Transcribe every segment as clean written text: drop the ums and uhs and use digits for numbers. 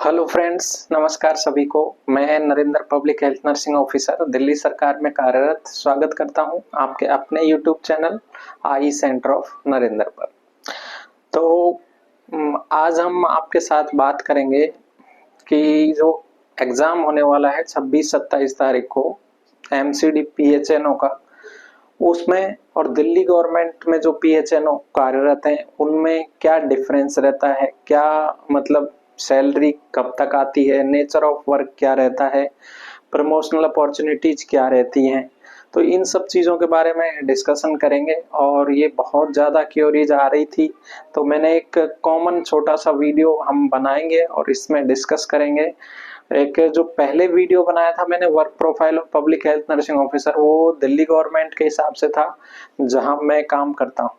Hello friends, नमस्कार सभी को। मैं Narendra public health nursing officer Delhi सरकार में कार्यरत स्वागत करता हूं आपके अपने YouTube channel I centre of Narendra पर। तो आज हम आपके साथ बात करेंगे कि जो एग्ज़ाम होने वाला है 26-27 तारीख को एमसीडी पीएचएनओ का, उसमें और दिल्ली गवर्नमेंट में जो पीएचएनओ कार्यरत हैं उनमें क्या डिफरेंस रहता है, क्या मतलब सैलरी कब तक आती है, नेचर ऑफ वर्क क्या रहता है, प्रमोशनल अपॉर्चुनिटीज क्या रहती हैं। तो इन सब चीज़ों के बारे में डिस्कशन करेंगे और ये बहुत ज़्यादा क्यूरीज आ रही थी, तो मैंने एक कॉमन छोटा सा वीडियो हम बनाएंगे और इसमें डिस्कस करेंगे। एक जो पहले वीडियो बनाया था मैंने work profile of public health nursing officer, वो दिल्ली गवर्नमेंट के हिसाब से था जहां मैं काम करता हूं,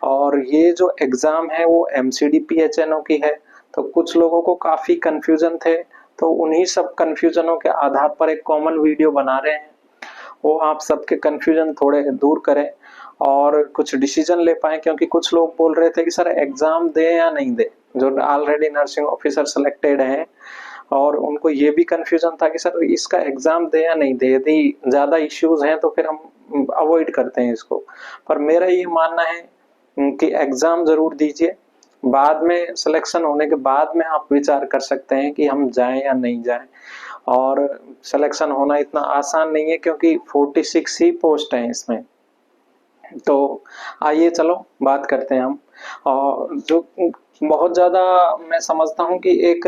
और ये जो एग्ज़ाम है वो एमसीडी पीएचएनओ की है। तो कुछ लोगों को काफ़ी कन्फ्यूज़न थे, तो उन्हीं सब कन्फ्यूजनों के आधार पर एक कॉमन वीडियो बना रहे हैं, वो आप सबके कन्फ्यूजन थोड़े दूर करें और कुछ डिसीजन ले पाए। क्योंकि कुछ लोग बोल रहे थे कि सर एग्ज़ाम दें या नहीं दें, जो ऑलरेडी नर्सिंग ऑफिसर सेलेक्टेड हैं, और उनको ये भी कन्फ्यूजन था कि सर इसका एग्ज़ाम दें या नहीं दें, यदि ज़्यादा इश्यूज हैं तो फिर हम अवॉइड करते हैं इसको। पर मेरा ये मानना है कि एग्ज़ाम ज़रूर दीजिए, बाद में सिलेक्शन होने के बाद में आप विचार कर सकते हैं कि हम जाएं या नहीं जाएं। और सिलेक्शन होना इतना आसान नहीं है क्योंकि 46 ही पोस्ट हैं इसमें। तो आइए चलो बात करते हैं हम। और जो बहुत ज़्यादा मैं समझता हूँ कि एक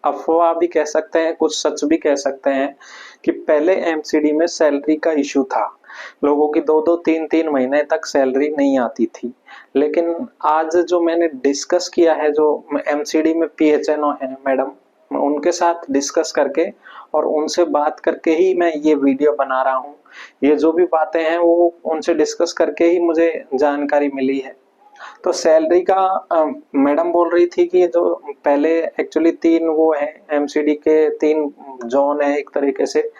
अफवाह भी कह सकते हैं, कुछ सच भी कह सकते हैं कि पहले एमसीडी में सैलरी का इशू था, लोगों की 2-2 3-3 महीने तक सैलरी नहीं आती थी। लेकिन आज जो मैंने डिस्कस किया है, जो एमसीडी में पीएचएनओ है मैडम, उनके साथ डिस्कस करके और उनसे बात करके ही मैं ये वीडियो बना रहा हूँ। ये जो भी बातें हैं वो उनसे डिस्कस करके ही मुझे जानकारी मिली है। तो सैलरी का मैडम बोल रही थी कि जो पहले एक्चुअली 3 वो है एमसीडी के, 3 जोन है एक तरीके से,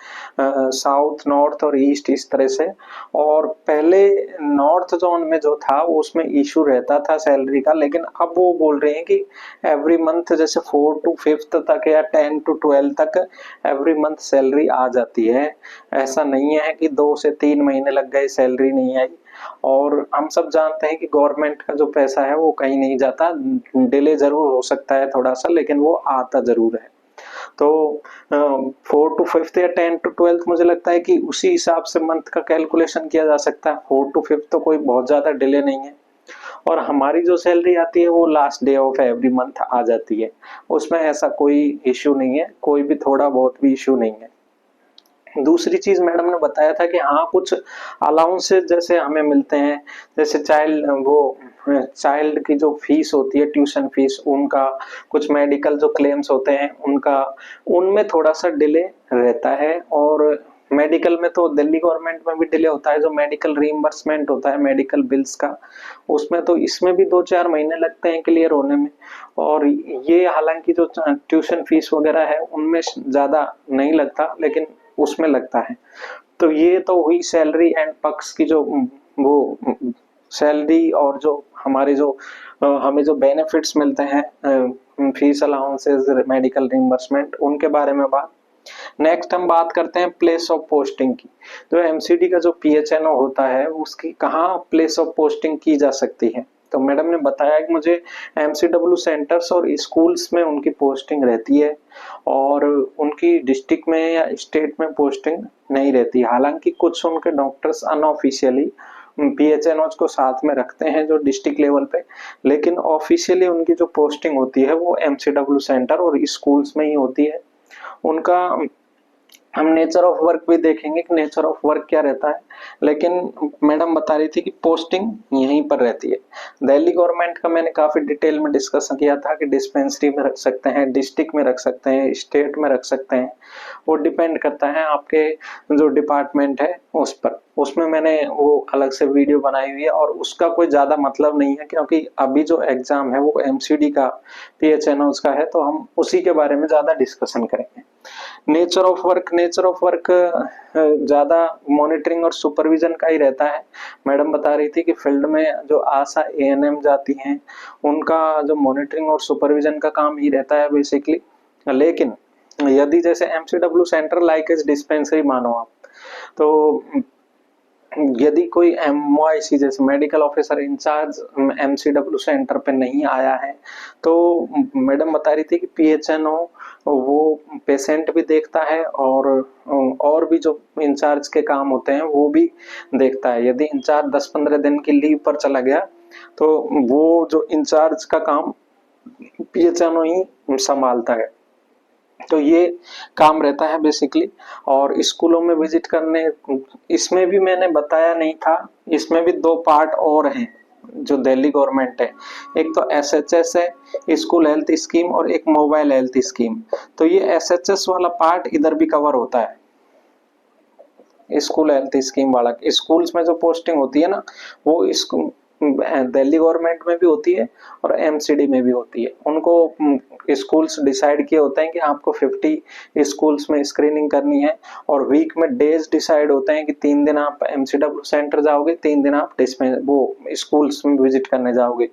साउथ, नॉर्थ और ईस्ट, इस तरह से। और पहले नॉर्थ जोन में जो था उसमें इशू रहता था सैलरी का, लेकिन अब वो बोल रहे हैं कि एवरी मंथ जैसे 4 to 5th तक या 10 to 12 तक एवरी मंथ सैलरी आ जाती है। ऐसा नहीं है कि 2 से 3 महीने लग गए सैलरी नहीं आई। और हम सब जानते हैं कि गवर्नमेंट का जो पैसा है वो कहीं नहीं जाता, डिले जरूर हो सकता है थोड़ा सा, लेकिन वो आता जरूर है। तो 4 to 5th या 10 to 12th मुझे लगता है कि उसी हिसाब से मंथ का कैलकुलेशन किया जा सकता है। 4 to 5th तो कोई बहुत ज्यादा डिले नहीं है। और हमारी जो सैलरी आती है वो last day of every month आ जाती है, उसमें ऐसा कोई इश्यू नहीं है, कोई भी थोड़ा बहुत भी इश्यू नहीं है। दूसरी चीज मैडम ने बताया था कि हाँ कुछ अलाउंसेस जैसे हमें मिलते हैं, जैसे चाइल्ड की जो फीस होती है, ट्यूशन फीस, उनका कुछ मेडिकल जो क्लेम्स होते हैं उनका, उनमें थोड़ा सा डिले रहता है। और मेडिकल में तो दिल्ली गवर्नमेंट में भी डिले होता है, जो मेडिकल रीइंबर्समेंट होता है मेडिकल बिल्स का, उसमें तो इसमें भी 2-4 महीने लगते हैं क्लियर होने में। और ये हालांकि जो ट्यूशन फीस वगैरह है उनमें ज्यादा नहीं लगता, लेकिन उसमें लगता है। तो ये तो हुई सैलरी एंड पक्ष की जो वो सैलरी, और जो हमारे जो हमें जो बेनिफिट्स मिलते हैं, फीस अलाउंसेस, मेडिकल रिम्बर्समेंट, उनके बारे में बात। नेक्स्ट हम बात करते हैं प्लेस ऑफ पोस्टिंग की। जो एमसीडी का जो पीएचएनओ होता है उसकी कहाँ प्लेस ऑफ पोस्टिंग की जा सकती है, तो मैडम ने बताया कि मुझे एमसीडब्ल्यू सेंटर्स और स्कूल्स में उनकी पोस्टिंग रहती है, और उनकी डिस्ट्रिक्ट में या स्टेट में पोस्टिंग नहीं रहती। हालांकि कुछ उनके डॉक्टर्स अनऑफिशियली पीएचएनओ को साथ में रखते हैं जो डिस्ट्रिक्ट लेवल पे, लेकिन ऑफिशियली उनकी जो पोस्टिंग होती है वो एमसीडब्ल्यू सेंटर और स्कूल्स में ही होती है। उनका हम नेचर ऑफ वर्क भी देखेंगे कि नेचर ऑफ वर्क क्या रहता है, लेकिन मैडम बता रही थी कि पोस्टिंग यहीं पर रहती है। दिल्ली गवर्नमेंट का मैंने काफी डिटेल में डिस्कशन किया था कि डिस्पेंसरी में रख सकते हैं, डिस्ट्रिक्ट में रख सकते हैं, स्टेट में रख सकते हैं, वो डिपेंड करता है आपके जो डिपार्टमेंट है उस पर। उसमें मैंने वो अलग से वीडियो बनाई हुई है और उसका कोई ज़्यादा मतलब नहीं है, क्योंकि अभी जो एग्ज़ाम है वो एमसीडी का, पीएचएनओज़ का है, तो हम उसी के बारे में ज़्यादा डिस्कशन करेंगे। नेचर ऑफ वर्क ज़्यादा मॉनिटरिंग और सुपरविजन का ही रहता है। मैडम बता रही थी कि फील्ड में जो आशा एएनएम जाती हैं, उनका जो मॉनिटरिंग और सुपरविजन का काम ही रहता है बेसिकली। लेकिन यदि जैसे एमसीडब्ल्यू सेंटर लाइक एज डिस्पेंसरी मानो आप, तो यदि कोई एमओआईसी जैसे मेडिकल ऑफिसर इंचार्ज एमसीडब्ल्यू सेंटर पे नहीं आया है, तो मैडम बता रही थी कि पीएचएनओ वो पेशेंट भी देखता है और भी जो इंचार्ज के काम होते हैं वो भी देखता है। यदि इंचार्ज 10-15 दिन की लीव पर चला गया तो वो जो इंचार्ज का काम पीएचएनओ ही संभालता है। तो ये काम रहता है बेसिकली। और स्कूलों में विजिट करने, इसमें भी मैंने बताया नहीं था, इसमें भी 2 पार्ट और हैं जो दिल्ली गवर्नमेंट है। एक तो एसएचएस है, स्कूल हेल्थ स्कीम, और एक मोबाइल हेल्थ स्कीम। तो ये एसएचएस वाला पार्ट इधर भी कवर होता है, स्कूल हेल्थ स्कीम वाला। स्कूल्स में जो पोस्टिंग होती है ना, वो दिल्ली गवर्नमेंट में भी होती है और एमसीडी में भी होती है। उनको स्कूल्स डिसाइड किए होते हैं कि आपको 50 स्कूल्स में स्क्रीनिंग करनी है, और वीक में डेज डिसाइड होते हैं कि 3 दिन आप एमसीडब्ल्यू सेंटर जाओगे, 3 दिन आप वो स्कूल्स में विजिट करने जाओगे।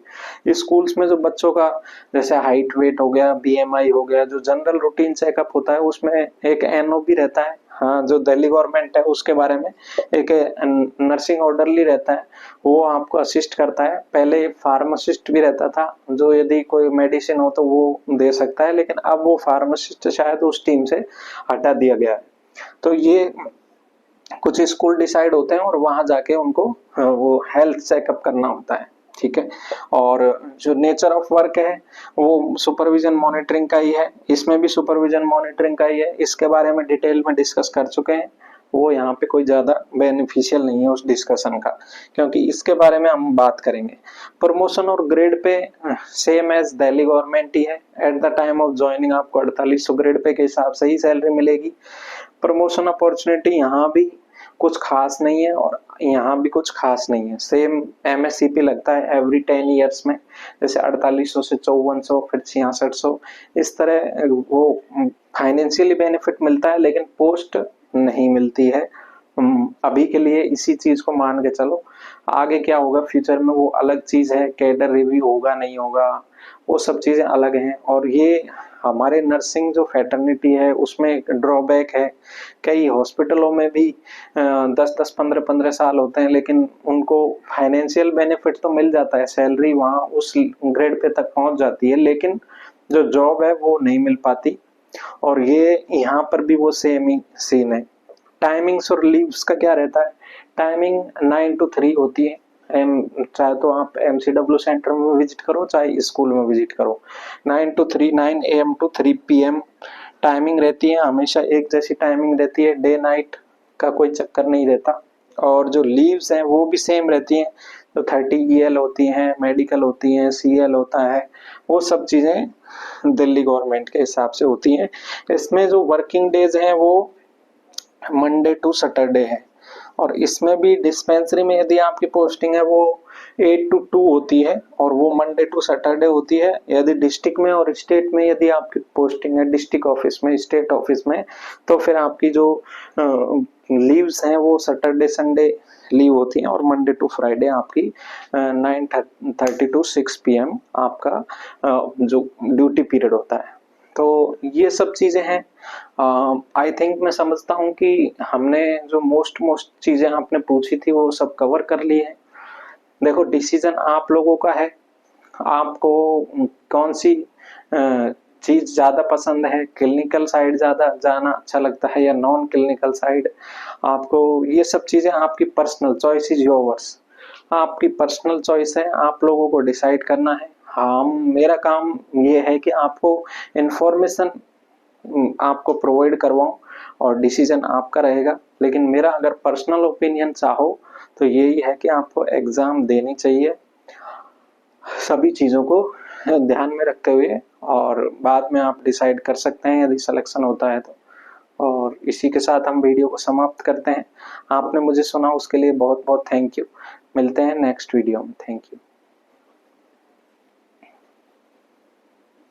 स्कूल्स में जो बच्चों का जैसे हाइट वेट हो गया, बीएमआई हो गया, जो जनरल रूटीन चेकअप होता है, उसमें एक एनओ भी रहता है। हाँ, जो दिल्ली गवर्नमेंट है उसके बारे में एक नर्सिंग ऑर्डरली रहता है, वो आपको असिस्ट करता है। पहले फार्मासिस्ट भी रहता था, जो यदि कोई मेडिसिन हो तो वो दे सकता है, लेकिन अब वो फार्मासिस्ट शायद उस टीम से हटा दिया गया है। तो ये कुछ स्कूल डिसाइड होते हैं और वहां जाके उनको वो हेल्थ चेकअप करना होता है, ठीक है। और जो नेचर ऑफ वर्क है वो सुपरविजन मॉनिटरिंग का ही है, इसमें भी सुपरविजन मॉनिटरिंग का ही है। इसके बारे में डिटेल में डिस्कस कर चुके हैं, वो यहाँ पे कोई ज्यादा बेनिफिशियल नहीं है उस डिस्कशन का, क्योंकि इसके बारे में हम बात करेंगे। प्रमोशन और grade pay same as Delhi government ही है। At the time of joining आपको 4800 ग्रेड पे के हिसाब से ही सैलरी मिलेगी। प्रमोशन अपॉर्चुनिटी यहाँ भी कुछ खास नहीं है और यहाँ भी कुछ खास नहीं है। सेम एमएससीपी लगता है एवरी 10 ईयर्स में, जैसे 4800 से 5400, फिर 6600, इस तरह वो फाइनेंशियली बेनिफिट मिलता है, लेकिन पोस्ट नहीं मिलती है। अभी के लिए इसी चीज को मान के चलो, आगे क्या होगा फ्यूचर में वो अलग चीज है। कैडर रिव्यू होगा नहीं होगा, वो सब चीजें अलग हैं। और ये हमारे नर्सिंग जो फैटर्निटी है उसमें एक ड्रॉबैक है। कई हॉस्पिटलों में भी 10-10 15-15 साल होते हैं, लेकिन उनको फाइनेंशियल बेनिफिट तो मिल जाता है, सैलरी वहां उस ग्रेड पे तक पहुंच जाती है, लेकिन जो जॉब है वो नहीं मिल पाती। और ये यहाँ पर भी वो सेम ही सीन है। टाइमिंग्स और लीव्स का क्या रहता है? टाइमिंग 9 to 3 होती है। चाहे तो आप एमसीडब्ल्यू सेंटर में विजिट करो, चाहे स्कूल में विजिट करो। 9 to 3, 9 AM to 3 PM timing रहती है। हमेशा एक जैसी टाइमिंग रहती है, डे नाइट का कोई चक्कर नहीं रहता। और जो लीव्स हैं वो भी सेम रहती हैं, तो 30 EL होती हैं, मेडिकल होती हैं, CL होता है, वो सब चीजें दिल्ली गवर्नमेंट के हिसाब से होती हैं। इसमें जो वर्किंग डेज हैं वो मंडे टू सैटरडे है। और इसमें भी डिस्पेंसरी में यदि आपकी पोस्टिंग है वो 8 to 2 होती है, और वो मंडे टू सैटरडे होती है। यदि डिस्ट्रिक्ट में और स्टेट में यदि आपकी पोस्टिंग है, डिस्ट्रिक्ट ऑफिस में, स्टेट ऑफिस में, तो फिर आपकी जो लीव्स हैं वो सैटरडे संडे लीव होती हैं, और मंडे टू फ्राइडे आपकी 9:30 to 6 PM आपका जो ड्यूटी पीरियड होता है। तो ये सब चीजें हैं। आई थिंक मैं समझता हूँ कि हमने जो मोस्ट चीजें आपने पूछी थी वो सब कवर कर ली है। देखो, डिसीजन आप लोगों का है, आपको कौन सी चीज ज्यादा पसंद है, क्लिनिकल साइड ज्यादा जाना अच्छा लगता है या नॉन क्लिनिकल साइड। आपको ये सब चीजें आपकी पर्सनल चॉइस, इज योर्स, आपकी पर्सनल चॉइस है, आप लोगों को डिसाइड करना है। हाँ, मेरा काम ये है कि आपको इंफॉर्मेशन आपको प्रोवाइड करवाऊं और डिसीजन आपका रहेगा। लेकिन मेरा अगर पर्सनल ओपिनियन चाहो तो यही है कि आपको एग्जाम देनी चाहिए, सभी चीजों को ध्यान में रखते हुए, और बाद में आप डिसाइड कर सकते हैं यदि सिलेक्शन होता है तो। और इसी के साथ हम वीडियो को समाप्त करते हैं। आपने मुझे सुना उसके लिए बहुत बहुत थैंक यू। मिलते हैं नेक्स्ट वीडियो में। Thank you.